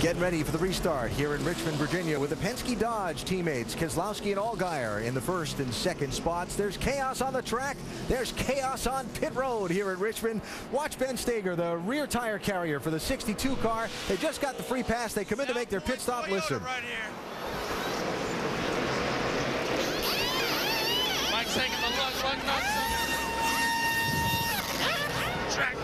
Getting ready for the restart here in Richmond, Virginia with the Penske Dodge teammates Keselowski and Allgaier in the first and second spots. There's chaos on the track. There's chaos on pit road here at Richmond. Watch Ben Stager, the rear tire carrier for the 62 car. They just got the free pass. They come in to make their pit stop. Listen. Right here. Mike's taking the lunch right now. Track.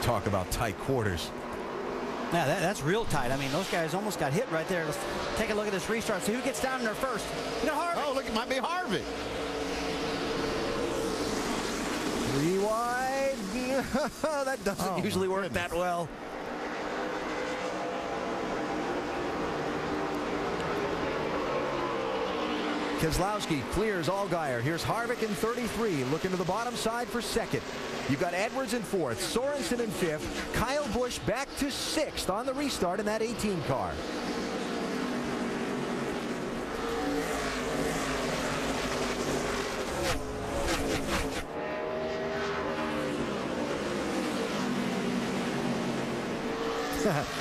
Talk about tight quarters. Yeah, that's real tight. I mean, those guys almost got hit right there. Let's take a look at this restart. See who gets down there first. You know, Harvick. Oh, look, it might be Harvick. 3 wide. That doesn't usually work that well. Keselowski clears Allgaier. Here's Harvick in 33, looking to the bottom side for second. You've got Edwards in fourth, Sorensen in fifth, Kyle Busch back to sixth on the restart in that 18 car.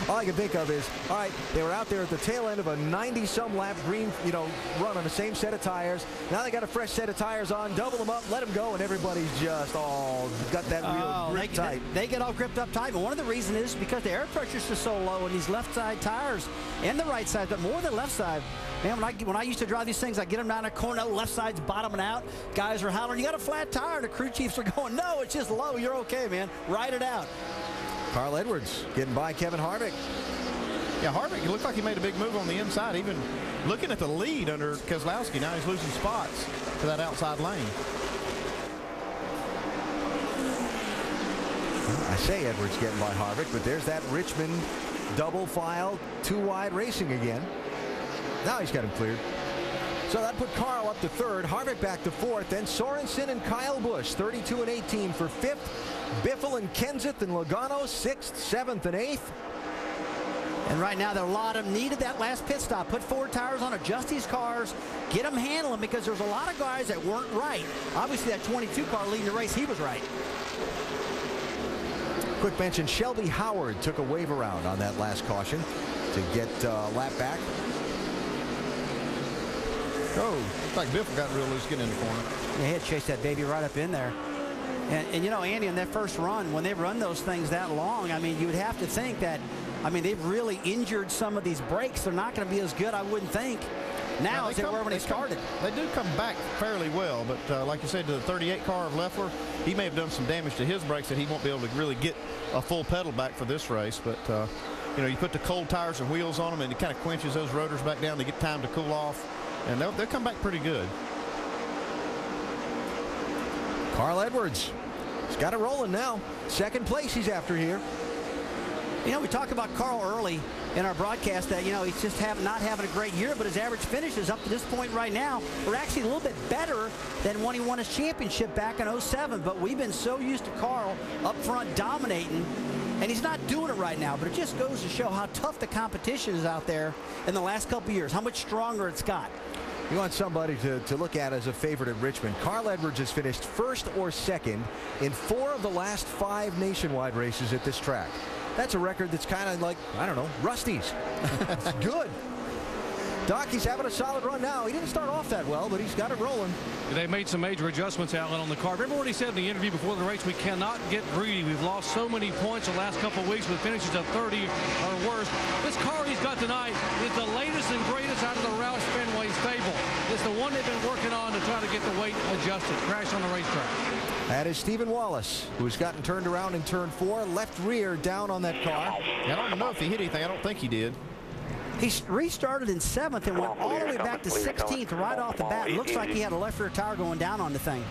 All I can think of is, all right, they were out there at the tail end of a 90-some lap green, run on the same set of tires. Now they got a fresh set of tires on, double them up, let them go, and everybody's just all got that wheel gripped tight. They get all gripped up tight, but one of the reasons is because the air pressure's just so low in these left side tires and the right side, but more the left side. Man, when I used to drive these things, I get them down a corner, left side's bottoming out. Guys are hollering, you got a flat tire. The crew chiefs are going, no, it's just low. You're okay, man. Ride it out. Carl Edwards getting by Kevin Harvick. Yeah, Harvick, it looked like he made a big move on the inside, even looking at the lead under Keselowski. Now he's losing spots to that outside lane. I say Edwards getting by Harvick, but there's that Richmond double file, 2 wide racing again. Now he's got him cleared. So that put Carl up to third, Harvick back to fourth, then Sorensen and Kyle Busch, 32 and 18 for fifth. Biffle and Kenseth and Logano, 6th, 7th, and 8th. And right now, a lot of them needed that last pit stop. Put 4 tires on, adjust these cars, get them handling, because there's a lot of guys that weren't right. Obviously, that 22 car leading the race, he was right. Quick mention, Shelby Howard took a wave around on that last caution to get lap back. Oh, looks like Biffle got real loose getting in the corner. Yeah, he had chased that baby right up in there. And Andy, in that first run, when they run those things that long, I mean, you would have to think that, I mean, they've really injured some of these brakes. They're not going to be as good, I wouldn't think, now as they were when they started. They do come back fairly well, but like you said, to the 38 car of Leffler, he may have done some damage to his brakes that he won't be able to really get a full pedal back for this race. But, you put the cold tires and wheels on them, and it kind of quenches those rotors back down to get time to cool off, and they'll come back pretty good. Carl Edwards, he's got it rolling now. Second place he's after here. We talked about Carl early in our broadcast that, he's just not having a great year, but his average finishes up to this point right now are actually a little bit better than when he won his championship back in '07. But we've been so used to Carl up front dominating, and he's not doing it right now. But it just goes to show how tough the competition is out there in the last couple of years, how much stronger it's got. You want somebody to look at as a favorite at Richmond. Carl Edwards has finished first or second in 4 of the last 5 nationwide races at this track. That's a record that's kind of like, I don't know, Rusty's. That's good. Doc, he's having a solid run now. He didn't start off that well, but he's got it rolling. They made some major adjustments, Alan, on the car. Remember what he said in the interview before the race? We cannot get greedy. We've lost so many points the last couple of weeks with finishes of 30 or worse. This car he's got tonight is the latest and greatest out of the Roush Fenway stable. It's the one they've been working on to try to get the weight adjusted. Crash on the racetrack. That is Stephen Wallace, who's gotten turned around in turn 4, left rear down on that car. I don't know if he hit anything. I don't think he did. He restarted in 7th and went all the way back to 16th right off the bat. It looks like he had a left rear tire going down on the thing.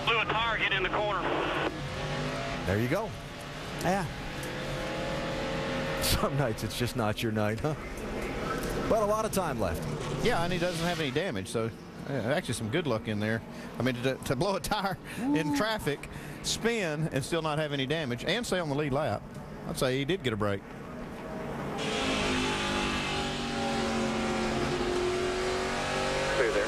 Blew a tire, get in the corner. There you go. Yeah. Some nights it's just not your night, huh? But a lot of time left. Yeah, and he doesn't have any damage, so actually some good luck in there. I mean, to blow a tire in traffic, spin, and still not have any damage, and stay on the lead lap, I'd say he did get a break. Clear there.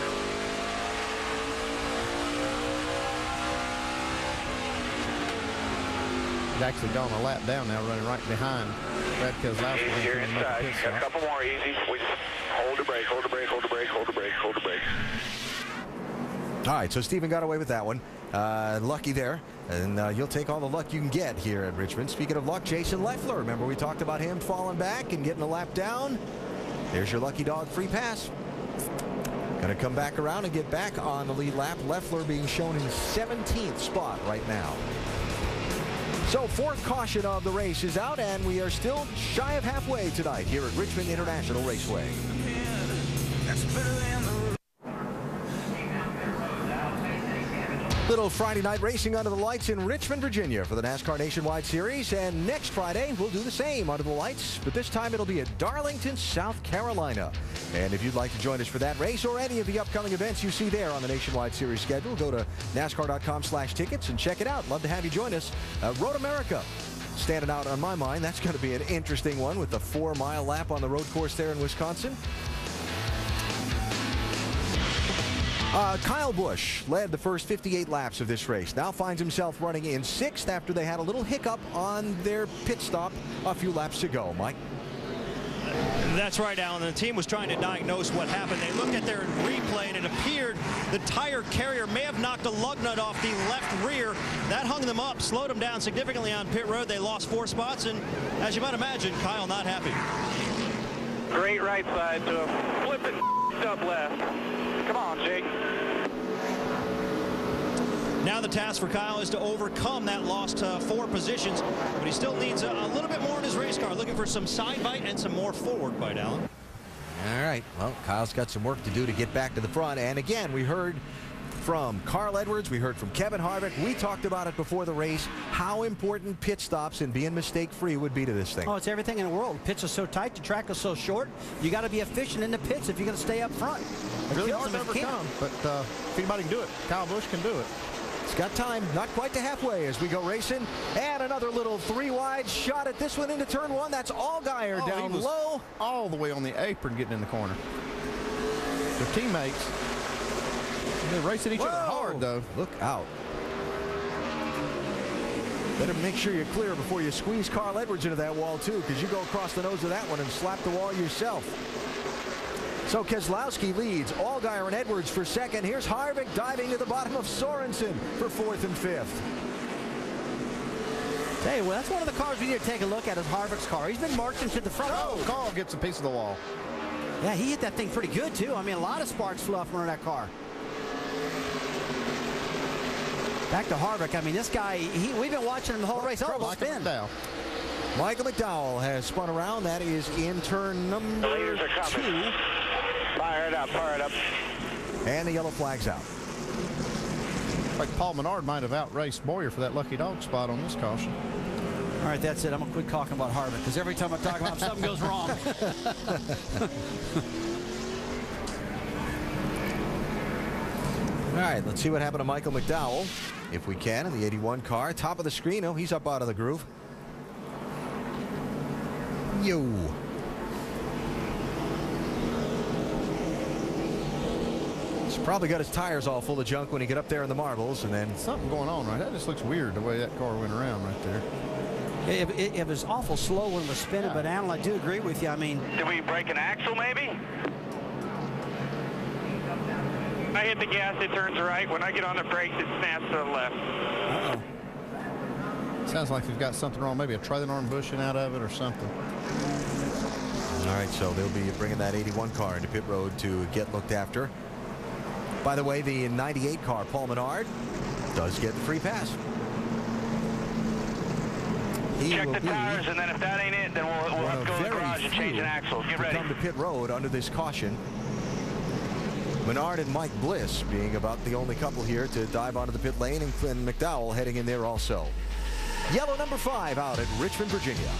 actually gone a lap down now, running right behind Brad Keselowski. You're inside. Got a couple more easy. We just hold the brake, hold the brake, hold the brake, hold the brake, hold the brake. All right, so Stephen got away with that one. Lucky there. And you'll take all the luck you can get here at Richmond. Speaking of luck, Jason Leffler. Remember we talked about him falling back and getting a lap down? There's your lucky dog free pass. Going to come back around and get back on the lead lap. Leffler being shown in 17th spot right now. So fourth caution of the race is out, and we are still shy of halfway tonight here at Richmond International Raceway. Little Friday night racing under the lights in Richmond, Virginia for the NASCAR Nationwide Series. And next Friday, we'll do the same under the lights, but this time it'll be at Darlington, South Carolina. And if you'd like to join us for that race or any of the upcoming events you see there on the Nationwide Series schedule, go to NASCAR.com/tickets and check it out. Love to have you join us. Road America standing out on my mind. That's going to be an interesting one with the 4-mile lap on the road course there in Wisconsin. Kyle Busch led the first 58 laps of this race. Now finds himself running in 6th after they had a little hiccup on their pit stop a few laps ago. Mike? That's right, Alan. The team was trying to diagnose what happened. They looked at their replay, and it appeared the tire carrier may have knocked a lug nut off the left rear. That hung them up, slowed them down significantly on pit road. They lost 4 spots, and as you might imagine, Kyle not happy. Great right side to a flipping up left. Come on, Jake. Now the task for Kyle is to overcome that lost 4 positions, but he still needs a little bit more in his race car, looking for some side bite and some more forward bite, Alan. All right. Well, Kyle's got some work to do to get back to the front. And again, we heard from Carl Edwards. We heard from Kevin Harvick. We talked about it before the race, how important pit stops and being mistake-free would be to this thing. Oh, it's everything in the world. Pits are so tight. The track is so short. You got to be efficient in the pits if you're going to stay up front. Really hard to overcome, but if anybody can do it, Kyle Busch can do it. It's got time, not quite to halfway as we go racing. And another little 3-wide shot at this one into turn 1. That's Allgaier down low. All the way on the apron getting in the corner. Their teammates, they're racing each other hard, though. Look out. Better make sure you're clear before you squeeze Carl Edwards into that wall, too, because you go across the nose of that one and slap the wall yourself. So Keselowski leads, Allgaier and Edwards for 2nd. Here's Harvick diving to the bottom of Sorensen for 4th and 5th. Hey, well, that's one of the cars we need to take a look at is Harvick's car. He's been marching to the front. Oh, Carl gets a piece of the wall. Yeah, he hit that thing pretty good, too. I mean, a lot of sparks flew off under that car. Back to Harvick. I mean, this guy, we've been watching him the whole race. Oh, the spin. Michael McDowell has spun around. That is in turn number 2. Fire it up, fire it up. And the yellow flag's out. Like Paul Menard might have outraced Boyer for that lucky dog spot on this caution. All right, that's it. I'm going to quit talking about Harvick because every time I talk about him, something goes wrong. All right, let's see what happened to Michael McDowell, if we can, in the 81 car. Top of the screen. Oh, he's up out of the groove. Yo. He's probably got his tires all full of junk when he got up there in the marbles, and then something going on, right? That just looks weird the way that car went around right there. It was awful slow when it was spinning, but Alan, I do agree with you. I mean, did we break an axle maybe? When I hit the gas, it turns right. When I get on the brakes, it snaps to the left. Uh-oh. Sounds like we've got something wrong. Maybe a trailing arm bushing out of it or something. All right, so they'll be bringing that 81 car into pit road to get looked after. By the way, the 98 car, Paul Menard, does get the free pass. Check the tires, and then if that ain't it, then we'll have to go to the garage and change an axle. Get ready. Come to pit road under this caution. Menard and Mike Bliss being about the only couple here to dive onto the pit lane, and Clint McDowell heading in there also. Yellow number 5 out at Richmond, Virginia.